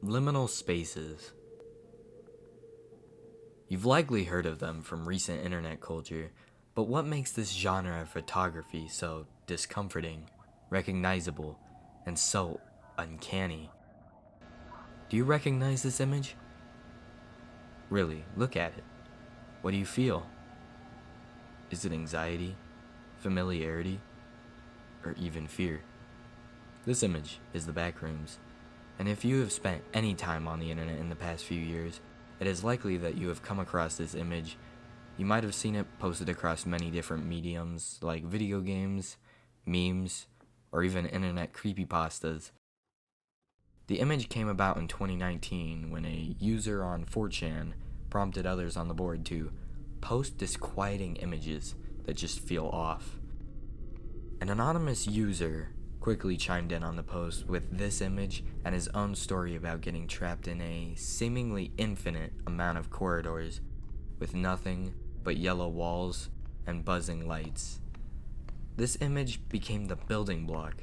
Liminal spaces. You've likely heard of them from recent internet culture, but what makes this genre of photography so discomforting, recognizable, and so uncanny? Do you recognize this image? Really, look at it. What do you feel? Is it anxiety, familiarity, or even fear? This image is the Backrooms, and if you have spent any time on the internet in the past few years, it is likely that you have come across this image. You might have seen it posted across many different mediums like video games, memes, or even internet creepypastas. The image came about in 2019 when a user on 4chan prompted others on the board to post disquieting images that just feel off. An anonymous user quickly chimed in on the post with this image and his own story about getting trapped in a seemingly infinite amount of corridors with nothing but yellow walls and buzzing lights. This image became the building block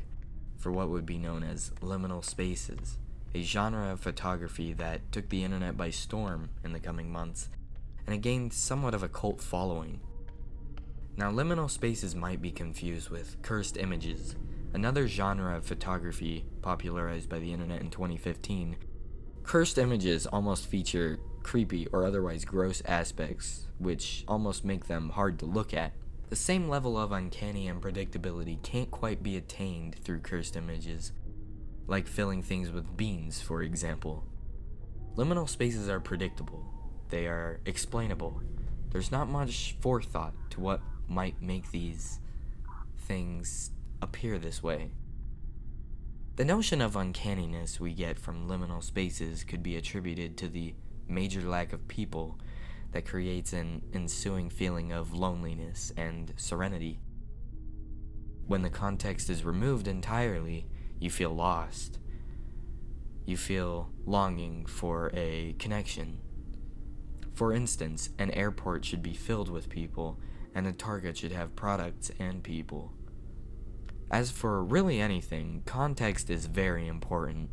for what would be known as liminal spaces, a genre of photography that took the internet by storm in the coming months, and it gained somewhat of a cult following. Now, liminal spaces might be confused with cursed images, another genre of photography popularized by the internet in 2015. Cursed images almost feature creepy or otherwise gross aspects, which almost make them hard to look at. The same level of uncanny and predictability can't quite be attained through cursed images, like filling things with beans, for example. Liminal spaces are predictable. They are explainable. There's not much forethought to what might make these things appear this way. The notion of uncanniness we get from liminal spaces could be attributed to the major lack of people that creates an ensuing feeling of loneliness and serenity. When the context is removed entirely, you feel lost. You feel longing for a connection. For instance, an airport should be filled with people, and a Target should have products and people. As for really anything, context is very important,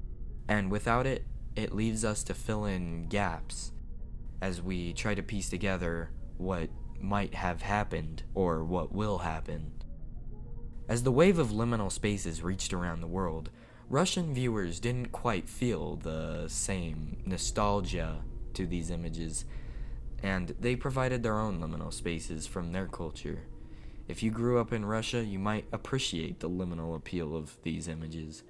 and without it, it leaves us to fill in gaps as we try to piece together what might have happened or what will happen. As the wave of liminal spaces reached around the world, Russian viewers didn't quite feel the same nostalgia to these images, and they provided their own liminal spaces from their culture. If you grew up in Russia, you might appreciate the liminal appeal of these images.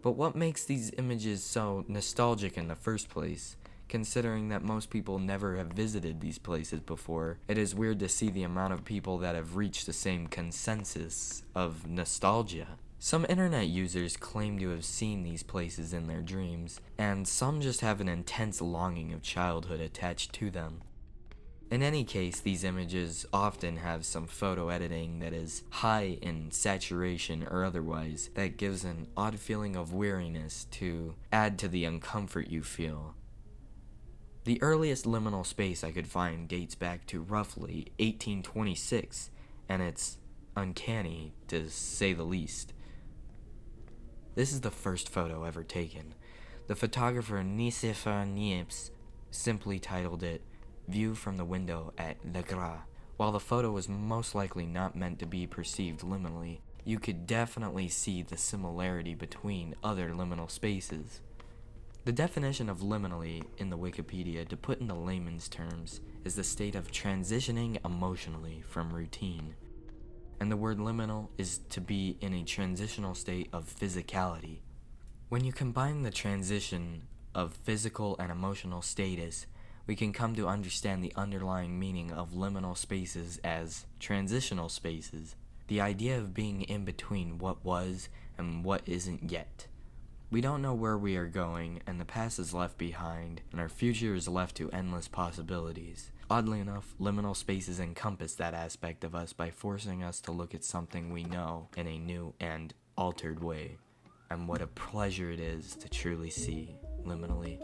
But what makes these images so nostalgic in the first place? Considering that most people never have visited these places before, it is weird to see the amount of people that have reached the same consensus of nostalgia. Some internet users claim to have seen these places in their dreams, and some just have an intense longing of childhood attached to them. In any case, these images often have some photo editing that is high in saturation or otherwise that gives an odd feeling of weariness to add to the uncomfort you feel. The earliest liminal space I could find dates back to roughly 1826, and it's uncanny to say the least. This is the first photo ever taken. The photographer Nicephore Niepce simply titled it View from the Window at Le Gras. While the photo was most likely not meant to be perceived liminally, you could definitely see the similarity between other liminal spaces. The definition of liminally in the Wikipedia, to put into layman's terms, is the state of transitioning emotionally from routine. And the word liminal is to be in a transitional state of physicality. When you combine the transition of physical and emotional status, we can come to understand the underlying meaning of liminal spaces as transitional spaces, the idea of being in between what was and what isn't yet. We don't know where we are going, and the past is left behind, and our future is left to endless possibilities. Oddly enough, liminal spaces encompass that aspect of us by forcing us to look at something we know in a new and altered way. And what a pleasure it is to truly see liminally.